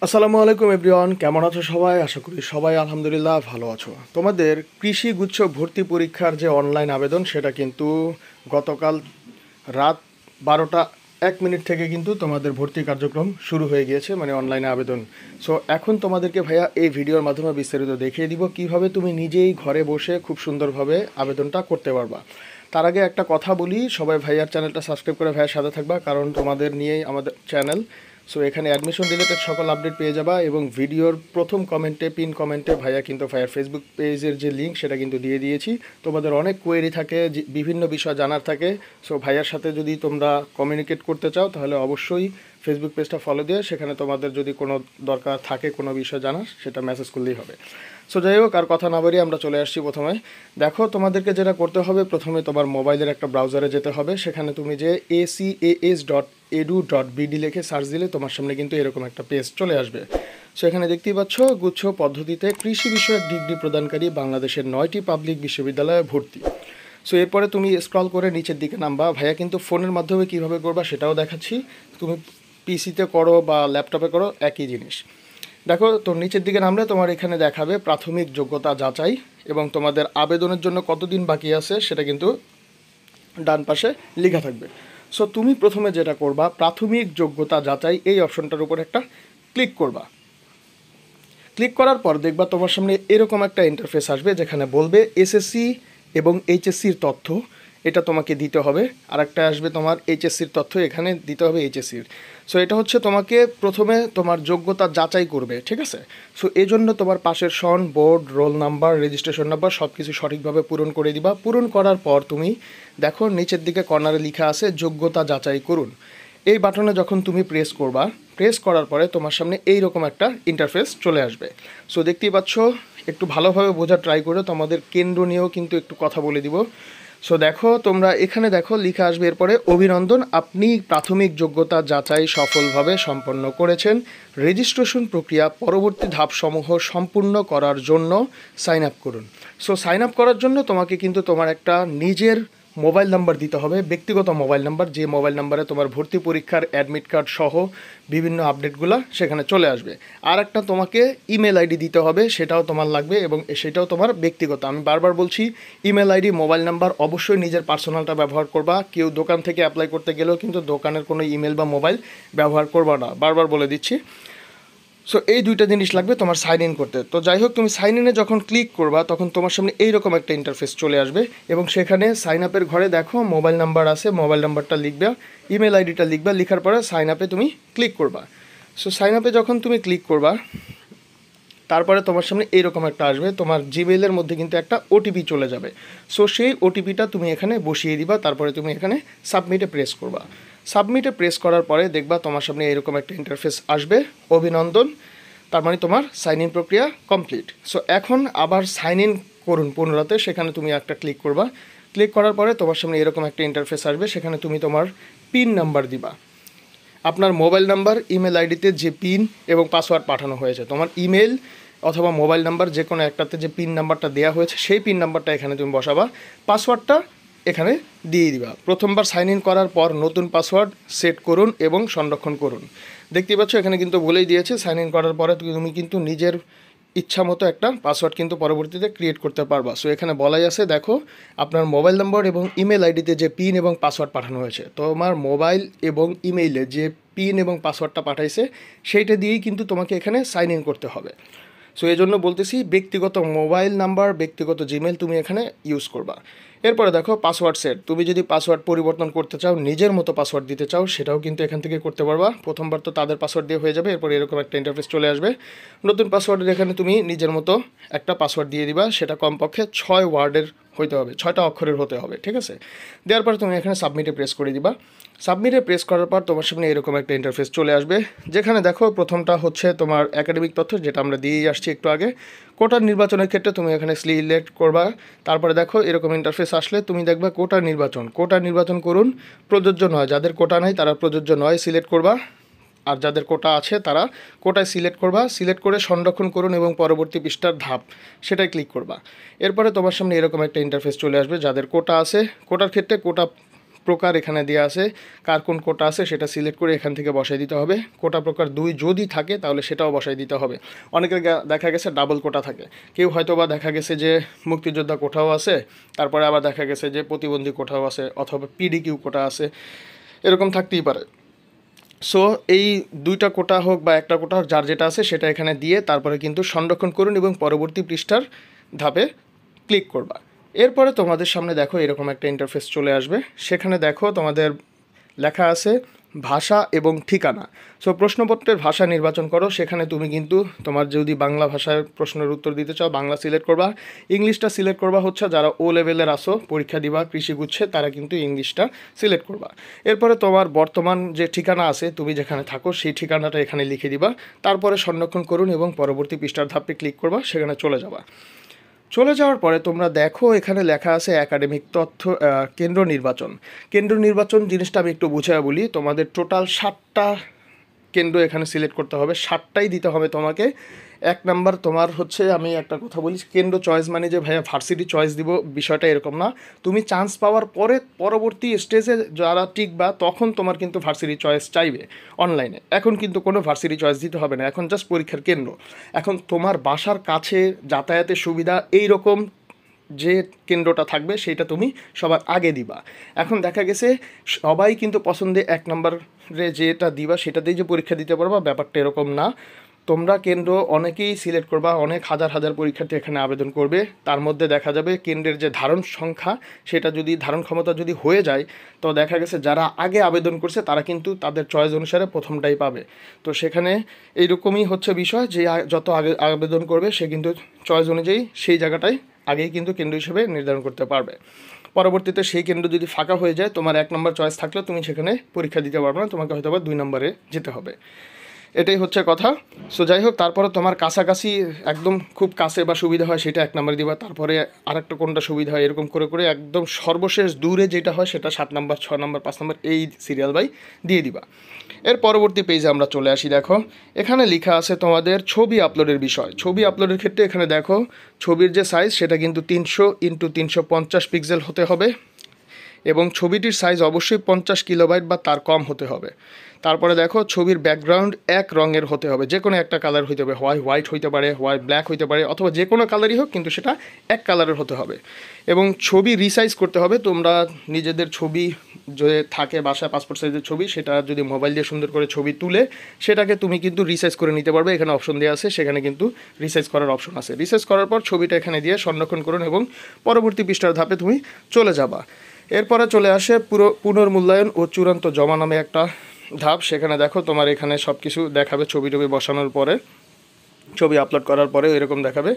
আসসালামু আলাইকুম এভরিওয়ান, কেমন আছো সবাই? আশা করি সবাই আলহামদুলিল্লাহ ভালো আছো। তোমাদের কৃষি গুচ্ছ ভর্তি পরীক্ষার যে অনলাইন আবেদন সেটা কিন্তু গতকাল রাত 12টা 1 মিনিট থেকে কিন্তু তোমাদের ভর্তি কার্যক্রম শুরু হয়ে গিয়েছে, মানে অনলাইনে আবেদন। সো এখন তোমাদেরকে ভাইয়া এই ভিডিওর মাধ্যমে বিস্তারিত দেখিয়ে দিব কিভাবে তুমি নিজেই ঘরে বসে খুব সুন্দরভাবে আবেদনটা করতে পারবা। তার আগে একটা কথা বলি, সবাই ভাইয়ার চ্যানেলটা সাবস্ক্রাইব করে ভাইয়ার সাথে থাকবা, কারণ তোমাদের নিয়েই আমাদের চ্যানেল। সো এখানে অ্যাডমিশন রিলেটেড সকল আপডেট পেয়ে যাবা, এবং ভিডিওর প্রথম কমেন্টে পিন কমেন্টে ভাইয়া কিন্তু ভাইয়ার ফেসবুক পেজের যে লিঙ্ক সেটা কিন্তু দিয়ে দিয়েছি। তোমাদের অনেক কোয়েরি থাকে, বিভিন্ন বিষয় জানার থাকে। সো ভাইয়ার সাথে যদি তোমরা কমিউনিকেট করতে চাও তাহলে অবশ্যই ফেসবুক পেজটা ফলো দিয়ে সেখানে তোমাদের যদি কোনো দরকার থাকে কোনো বিষয় জানার, সেটা মেসেজ করলেই হবে। সো যাই হোক, আর কথা না বাড়িয়ে আমরা চলে আসছি প্রথমে। দেখো, তোমাদেরকে যেটা করতে হবে, প্রথমে তোমার মোবাইলের একটা ব্রাউজারে যেতে হবে। সেখানে তুমি যে acas.edu.bd লিখে সার্চ দিলে তোমার সামনে কিন্তু এরকম একটা পেজ চলে আসবে। সো এখানে দেখতেই পাচ্ছ, গুচ্ছ পদ্ধতিতে কৃষি বিষয়ক ডিগ্রি প্রদানকারী বাংলাদেশের 9টি পাবলিক বিশ্ববিদ্যালয়ে ভর্তি। সো এরপরে তুমি স্ক্রল করে নিচের দিকে নামবা। ভাইয়া কিন্তু ফোনের মাধ্যমে কীভাবে করবা সেটাও দেখাচ্ছি। তুমি পিসিতে করো বা ল্যাপটপে করো, একই জিনিস। দেখো, তো নিচের দিকে নামলে তোমার এখানে দেখাবে প্রাথমিক যোগ্যতা যাচাই, এবং তোমাদের আবেদনের জন্য কতদিন বাকি আছে সেটা কিন্তু ডান পাশে লেখা থাকবে। সো তুমি প্রথমে যেটা করবা, প্রাথমিক যোগ্যতা যাচাই এই অপশনটার উপর একটা ক্লিক করবা। ক্লিক করার পর দেখবা তোমার সামনে এরকম একটা ইন্টারফেস আসবে, যেখানে বলবে এসএসসি এবং এইচএসসির তথ্য এটা তোমাকে দিতে হবে। আর একটা আসবে তোমার এইচএসসির তথ্য, এখানে দিতে হবে এইচএসসির। সো এটা হচ্ছে তোমাকে প্রথমে তোমার যোগ্যতা যাচাই করবে, ঠিক আছে? সো এই জন্য তোমার পাশের সন, board, roll number, registration number সব কিছু সঠিকভাবে পূরণ করে দিবা। পূরণ করার পর তুমি দেখো নিচের দিকে কর্নারে লেখা আছে যোগ্যতা যাচাই করুন। এই বাটনে যখন তুমি প্রেস করবা, প্রেস করার পরে তোমার সামনে এইরকম একটা ইন্টারফেস চলে আসবে। সো দেখতেই পাচ্ছ, একটু ভালোভাবে বোঝা ট্রাই করে, তোমাদের কেন্দ্র নিয়েও কিন্তু একটু কথা বলে দিব। সো দেখো, তোমরা এখানে দেখো লেখা আসবে এরপরে, অভিনন্দন, আপনি প্রাথমিক যোগ্যতা যাচাই সফলভাবে সম্পন্ন করেছেন। রেজিস্ট্রেশন প্রক্রিয়া পরবর্তী ধাপসমূহ সম্পূর্ণ করার জন্য সাইন আপ করুন। সো সাইন আপ করার জন্য তোমাকে কিন্তু তোমার একটা নিজের মোবাইল নাম্বার দিতে হবে, ব্যক্তিগত মোবাইল নাম্বার, যে মোবাইল নাম্বারে তোমার ভর্তি পরীক্ষার অ্যাডমিট কার্ড সহ বিভিন্ন আপডেটগুলো সেখানে চলে আসবে। আর একটা তোমাকে ইমেল আইডি দিতে হবে, সেটাও তোমার লাগবে, এবং সেটাও তোমার ব্যক্তিগত। আমি বারবার বলছি, ইমেল আইডি, মোবাইল নাম্বার অবশ্যই নিজের পার্সোনালটা ব্যবহার করবা। কেউ দোকান থেকে অ্যাপ্লাই করতে গেলেও কিন্তু দোকানের কোনো ইমেল বা মোবাইল ব্যবহার করবা না, বারবার বলে দিচ্ছি। সো এই দুইটা জিনিস লাগবে তোমার সাইন ইন করতে। তো যাই হোক, তুমি সাইন ইনে যখন ক্লিক করবা তখন তোমার সামনে এইরকম একটা ইন্টারফেস চলে আসবে, এবং সেখানে সাইন আপের ঘরে দেখো মোবাইল নাম্বার আছে, মোবাইল নাম্বারটা লিখবে, ইমেল আইডিটা লিখবা, লেখার পরে সাইন আপে তুমি ক্লিক করবা। সো সাইন আপে যখন তুমি ক্লিক করবা, তারপরে তোমার সামনে এইরকম একটা আসবে, তোমার জিমেইলের মধ্যে কিন্তু একটা ওটিপি চলে যাবে। সো সেই ওটিপিটা তুমি এখানে বসিয়ে দিবা, তারপরে তুমি এখানে সাবমিটে প্রেস করবা। সাবমিটে প্রেস করার পরে দেখবা তোমার সামনে এরকম একটা ইন্টারফেস আসবে, অভিনন্দন, তার মানে তোমার সাইন ইন প্রক্রিয়া কমপ্লিট। সো এখন আবার সাইন ইন করুন পুনরাতে, সেখানে তুমি একটা ক্লিক করবা। ক্লিক করার পরে তোমার সামনে এরকম একটা ইন্টারফেস আসবে, সেখানে তুমি তোমার পিন নাম্বার দিবা। আপনার মোবাইল নাম্বার, ইমেল আইডিতে যে পিন এবং পাসওয়ার্ড পাঠানো হয়েছে, তোমার ইমেল অথবা মোবাইল নাম্বার যে কোনো একটাতে যে পিন নাম্বারটা দেওয়া হয়েছে সেই পিন নাম্বারটা এখানে তুমি বসাবা, পাসওয়ার্ডটা এখানে দিয়ে দিবা। প্রথমবার সাইন ইন করার পর নতুন পাসওয়ার্ড সেট করুন এবং সংরক্ষণ করুন। দেখতেই পাচ্ছ এখানে কিন্তু বলেই দিয়েছে, সাইন ইন করার পরে তুমি কিন্তু নিজের ইচ্ছা মতো একটা পাসওয়ার্ড কিন্তু পরবর্তীতে ক্রিয়েট করতে পারবা। সো এখানে বলাই আছে, দেখো আপনার মোবাইল নম্বর এবং ইমেল আইডিতে যে পিন এবং পাসওয়ার্ড পাঠানো হয়েছে, তোমার মোবাইল এবং ইমেইলে যে পিন এবং পাসওয়ার্ডটা পাঠাইছে সেইটা দিয়েই কিন্তু তোমাকে এখানে সাইন ইন করতে হবে। সো এই জন্য বলতেছি, ব্যক্তিগত মোবাইল নাম্বার, ব্যক্তিগত জিমেল তুমি এখানে ইউজ করবা। এরপরে দেখো পাসওয়ার্ড সেট, তুমি যদি পাসওয়ার্ড পরিবর্তন করতে চাও, নিজের মতো পাসওয়ার্ড দিতে চাও, সেটাও কিন্তু এখান থেকে করতে পারবা। প্রথমবার তো তাদের পাসওয়ার্ড দিয়ে হয়ে যাবে, এরপর এরকম একটা ইন্টারফেস চলে আসবে। নতুন পাসওয়ার্ডের এখানে তুমি নিজের মতো একটা পাসওয়ার্ড দিয়ে দিবা, সেটা কমপক্ষে 6 ওয়ার্ডের হইতে হবে, 6টা অক্ষরের হতে হবে, ঠিক আছে? দেওয়ার পর তুমি এখানে সাবমিটে প্রেস করে দিবা। সাবমিটে প্রেস করার পর তোমার সামনে এরকম একটা ইন্টারফেস চলে আসবে, যেখানে দেখো প্রথমটা হচ্ছে তোমার একাডেমিক তথ্য, যেটা আমরা দিয়েই আসছি একটু আগে। কোটার নির্বাচনের ক্ষেত্রে তুমি এখানে সিলেক্ট করবা। তারপরে দেখো এরকম ইন্টারফেস আসলে তুমি দেখবা কোটা নির্বাচন করুন, প্রযোজ্য নয়, যাদের কোটা নাই তারা প্রযোজ্য নয় সিলেক্ট করবা, আর যাদের কোটা আছে তারা কোটায় সিলেক্ট করবা। সিলেক্ট করে সংরক্ষণ করুন এবং পরবর্তী পৃষ্ঠার ধাপ সেটাই ক্লিক করবা। এরপরে তোমার সামনে এরকম একটা ইন্টারফেস চলে আসবে, যাদের কোটা আছে, কোটার ক্ষেত্রে কোটা প্রকার এখানে দেওয়া আছে, কার কোন কোটা আছে সেটা সিলেক্ট করে এখান থেকে বসাই দিতে হবে। কোটা প্রকার 2 যদি থাকে তাহলে সেটাও বসাই দিতে হবে। অনেকের দেখা গেছে ডাবল কোটা থাকে, কেউ হয়তো বা দেখা গেছে যে মুক্তিযোদ্ধা কোটাও আছে, তারপরে আবার দেখা গেছে যে প্রতিবন্ধী কোটাও আছে, অথবা পিডিকিউ কোটা আছে, এরকম থাকতেই পারে। সো এই 2টা কোটা হোক বা একটা কোটা হোক, যার যেটা আছে সেটা এখানে দিয়ে তারপরে কিন্তু সংরক্ষণ করুন এবং পরবর্তী পৃষ্ঠার ধাপে ক্লিক করবা। এরপরে তোমাদের সামনে দেখো এরকম একটা ইন্টারফেস চলে আসবে। সেখানে দেখো তোমাদের লেখা আছে ভাষা এবং ঠিকানা। সো প্রশ্নপত্রের ভাষা নির্বাচন করো। সেখানে তুমি কিন্তু তোমার যদি বাংলা ভাষায় প্রশ্নের উত্তর দিতে চাও বাংলা সিলেক্ট করবা, ইংলিশটা সিলেক্ট করবা হচ্ছে যারা ও লেভেলের আসো পরীক্ষা দিবা কৃষিগুচ্ছে তারা কিন্তু ইংলিশটা সিলেক্ট করবা। এরপরে তোমার বর্তমান যে ঠিকানা আছে তুমি যেখানে থাকো সেই ঠিকানাটা এখানে লিখে দিবা, তারপরে সংরক্ষণ করুন এবং পরবর্তী পৃষ্ঠার ধাপে ক্লিক করবা, সেখানে চলে যাবা। চলে যাওয়ার পরে তোমরা দেখো এখানে লেখা আছে একাডেমিক তথ্য কেন্দ্র নির্বাচন। কেন্দ্র নির্বাচন জিনিসটা আমি একটু বুঝিয়ে বলি। তোমাদের টোটাল 7টা কেন্দ্র এখানে সিলেক্ট করতে হবে, 7টাই দিতে হবে তোমাকে। 1 নাম্বার তোমার হচ্ছে, আমি একটা কথা বলি, কেন্দ্র চয়েস মানে যে ভাইয়া ভার্সিটি চয়েস দিব বিষয়টা এরকম না। তুমি চান্স পাওয়ার পরে পরবর্তী স্টেজে যারা টিকবা তখন তোমার কিন্তু ভার্সিটি চয়েস চাইবে অনলাইনে। এখন কিন্তু কোনো ভার্সিটি চয়েস দিতে হবে না, এখন জাস্ট পরীক্ষার কেন্দ্র। এখন তোমার বাসার কাছে যাতায়াতের সুবিধা এই রকম যে কেন্দ্রটা থাকবে সেটা তুমি সবার আগে দিবা। এখন দেখা গেছে সবাই কিন্তু পছন্দে 1 নম্বরে যেটা দিবা সেটাতেই যে পরীক্ষা দিতে পারবা, ব্যাপারটা এরকম না। তোমরা কেন্দ্র অনেকেই সিলেক্ট করবা, অনেক হাজার হাজার পরীক্ষার্থী এখানে আবেদন করবে, তার মধ্যে দেখা যাবে কেন্দ্রের যে ধারণ সংখ্যা সেটা যদি ধারণ ক্ষমতা যদি হয়ে যায় তো দেখা গেছে যারা আগে আবেদন করছে তারা কিন্তু তাদের চয়েস অনুসারে প্রথমটাই পাবে। তো সেখানে এইরকমই হচ্ছে বিষয় যে যত আগে আবেদন করবে সে কিন্তু চয়েস অনুযায়ী সেই জায়গাটায় আগেই কিন্তু কেন্দ্র হিসেবে নির্ধারণ করতে পারবে। পরবর্তীতে সেই কেন্দ্র যদি ফাঁকা হয়ে যায়, তোমার 1 নম্বর চয়েস থাকলে তুমি সেখানে পরীক্ষা দিতে পারবে না, তোমাকে হয়তো বা 2 নম্বরে যেতে হবে। এটাই হচ্ছে কথা। সো যাই হোক, তারপরে তোমার কাছাকাছি একদম খুব কাছে বা সুবিধা হয় সেটা 1 নম্বরে দিবা, তারপরে আরেকটা কোনটা সুবিধা হয় এরকম করে করে একদম সর্বশেষ দূরে যেটা হয় সেটা 7 নম্বর, 6 নম্বর, 5 নম্বর এই সিরিয়াল বাই দিয়ে দিবা। এর পরবর্তী পেজে আমরা চলে আসি। দেখো এখানে লেখা আছে তোমাদের ছবি আপলোডের বিষয়। ছবি আপলোডের ক্ষেত্রে এখানে দেখো ছবির যে সাইজ সেটা কিন্তু 300x350 পিক্সেল হতে হবে এবং ছবিটির সাইজ অবশ্যই 50 কিলোবাইট বা তার কম হতে হবে। তারপরে দেখো ছবির ব্যাকগ্রাউন্ড এক রঙের হতে হবে, যে কোনো একটা কালার হইতে হবে, হোয়াইট হইতে পারে, ব্ল্যাক হইতে পারে, অথবা যে কোনো কালারই হোক কিন্তু সেটা এক কালারের হতে হবে। এবং ছবি রিসাইজ করতে হবে। তোমরা নিজেদের ছবি যে থাকে বাসায় পাসপোর্ট সাইজের ছবি, সেটা যদি মোবাইল দিয়ে সুন্দর করে ছবি তুলে সেটাকে তুমি কিন্তু রিসাইজ করে নিতে পারবে। এখানে অপশন দেওয়া আছে, সেখানে কিন্তু রিসাইজ করার অপশন আছে। রিসাইজ করার পর ছবিটা এখানে দিয়ে সংরক্ষণ করুন এবং পরবর্তী পৃষ্ঠার ধাপে তুমি চলে যাবা। এরপরে চলে আসে পুনর্মূল্যায়ন ও চূড়ান্ত জমা নামে একটা ধাপ। সেখানে দেখো তোমার এখানে সব কিছু দেখাবে, ছবি টবি বসানোর পরে, ছবি আপলোড করার পরে এরকম দেখাবে।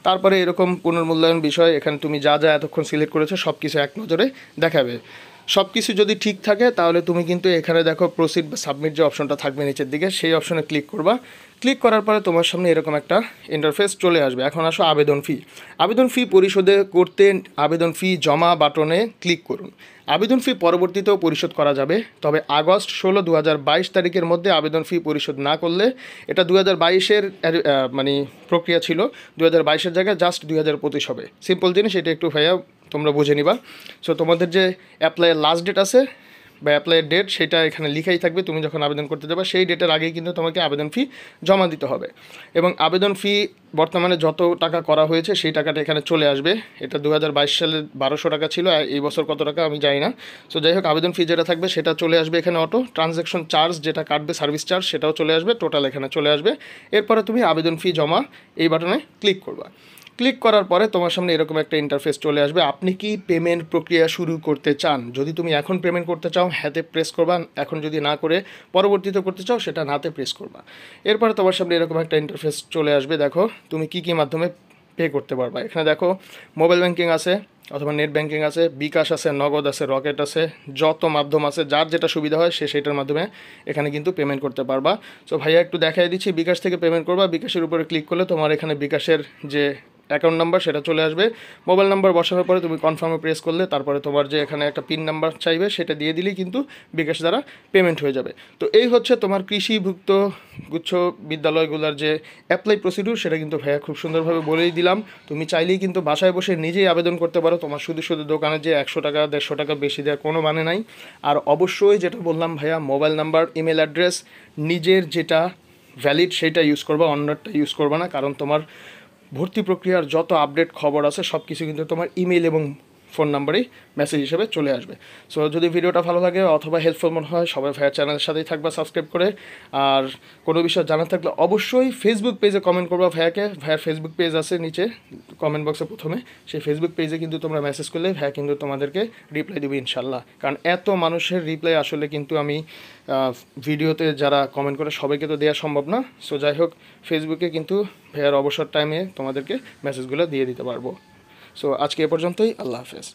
তারপরে এরকম পুনর্মূল্যায়ন বিষয়, এখানে তুমি যা যা এতক্ষণ সিলেক্ট করেছো সব কিছু এক নজরে দেখাবে। সব কিছু যদি ঠিক থাকে তাহলে তুমি কিন্তু এখানে দেখো প্রসিড বা সাবমিট যে অপশনটা থাকবে নিচের দিকে সেই অপশনে ক্লিক করবা। ক্লিক করার পরে তোমার সামনে এরকম একটা ইন্টারফেস চলে আসবে। এখন আসো আবেদন ফি। আবেদন ফি পরিশোধে করতে আবেদন ফি জমা বাটনে ক্লিক করুন। আবেদন ফি পরবর্তীতেও পরিশোধ করা যাবে, তবে আগস্ট 16, 2022 তারিখের মধ্যে আবেদন ফি পরিশোধ না করলে, এটা 2022-এর মানে প্রক্রিয়া ছিল, 2022-এর জায়গায় জাস্ট 2025 হবে। সিম্পল জিনিস, এটা একটু ভাইয়া তোমরা বুঝে নিবা। সো তোমাদের যে অ্যাপ্লাইয়ের লাস্ট ডেট আছে বা অ্যাপ্লাইয়ের ডেট সেটা এখানে লিখাই থাকবে। তুমি যখন আবেদন করতে যাবে সেই ডেটের আগেই কিন্তু তোমাকে আবেদন ফি জমা দিতে হবে। এবং আবেদন ফি বর্তমানে যত টাকা করা হয়েছে সেই টাকাটা এখানে চলে আসবে। এটা 2022 সালে 1200 টাকা ছিল, এই বছর কত টাকা আমি জানি না। সো যাই হোক, আবেদন ফি যেটা থাকবে সেটা চলে আসবে এখানে অটো। ট্রানজ্যাকশন চার্জ যেটা কাটবে, সার্ভিস চার্জ, সেটাও চলে আসবে, টোটাল এখানে চলে আসবে। এরপরে তুমি আবেদন ফি জমা এই বাটনে ক্লিক করবা। ক্লিক করার পরে তোমার সামনে এরকম একটা ইন্টারফেস চলে আসবে। আপনি কি পেমেন্ট প্রক্রিয়া শুরু করতে চান? যদি তুমি এখন পেমেন্ট করতে চাও হ্যাঁতে প্রেস করবা, এখন যদি না করে পরবর্তীতে করতে চাও সেটা নাতে প্রেস করবা। এরপরে তোমার সামনে এরকম একটা ইন্টারফেস চলে আসবে। দেখো তুমি কি মাধ্যমে পে করতে পারবা। এখানে দেখো মোবাইল ব্যাংকিং আছে অথবা নেট ব্যাংকিং আছে, বিকাশ আছে, নগদ আছে, রকেট আছে, যত মাধ্যম আছে যার যেটা সুবিধা হয় সে সেটার মাধ্যমে এখানে কিন্তু পেমেন্ট করতে পারবা। সো ভাইয়া একটু দেখাই দিচ্ছি, বিকাশ থেকে পেমেন্ট করবা। বিকাশের উপরে ক্লিক করলে তোমার এখানে বিকাশের যে অ্যাকাউন্ট নাম্বার সেটা চলে আসবে। মোবাইল নাম্বার বসানোর পরে তুমি কনফার্মে প্রেস করলে তারপরে তোমার যে এখানে একটা পিন নাম্বার চাইবে সেটা দিয়ে দিলেই কিন্তু বিকাশ দ্বারা পেমেন্ট হয়ে যাবে। তো এই হচ্ছে তোমার কৃষিভুক্ত গুচ্ছ বিদ্যালয়গুলোর যে অ্যাপ্লাই প্রসিডিউর, সেটা কিন্তু ভাইয়া খুব সুন্দরভাবে বলেই দিলাম। তুমি চাইলেই কিন্তু বাসায় বসে নিজেই আবেদন করতে পারো। তোমার শুধু দোকানে যে 100 টাকা 150 টাকা বেশি দেওয়ার কোনো মানে নাই। আর অবশ্যই যেটা বললাম ভাইয়া, মোবাইল নাম্বার, ইমেল অ্যাড্রেস নিজের যেটা ভ্যালিড সেটা ইউজ করবা, অন্যটা ইউজ করবা না। কারণ তোমার ভর্তি প্রক্রিয়ার যত আপডেট খবর আছে সব কিছু কিন্তু তোমার ইমেল এবং ফোন নাম্বারেই মেসেজ হিসেবে চলে আসবে। সো যদি ভিডিওটা ভালো লাগে অথবা হেল্পফুল মনে হয়, সবাই ভাইয়ার চ্যানেলের সাথেই থাকবা সাবস্ক্রাইব করে। আর কোনো বিষয় জানা থাকলে অবশ্যই ফেসবুক পেজে কমেন্ট করবা ভাইয়াকে। ভাইয়ার ফেসবুক পেজ আছে নিচে কমেন্ট বক্সে প্রথমে, সেই ফেসবুক পেজে কিন্তু তোমরা মেসেজ করলে ভাইয়া কিন্তু তোমাদেরকে রিপ্লাই দেবে ইনশাল্লাহ। কারণ এত মানুষের রিপ্লাই আসলে কিন্তু আমি ভিডিওতে যারা কমেন্ট করে সবাইকে তো দেওয়া সম্ভব না। সো যাই হোক, ফেসবুকে কিন্তু ভাইয়ার অবসর টাইমে তোমাদেরকে মেসেজগুলো দিয়ে দিতে পারবো। সো আজকে এ পর্যন্তই, আল্লাহ হাফেজ।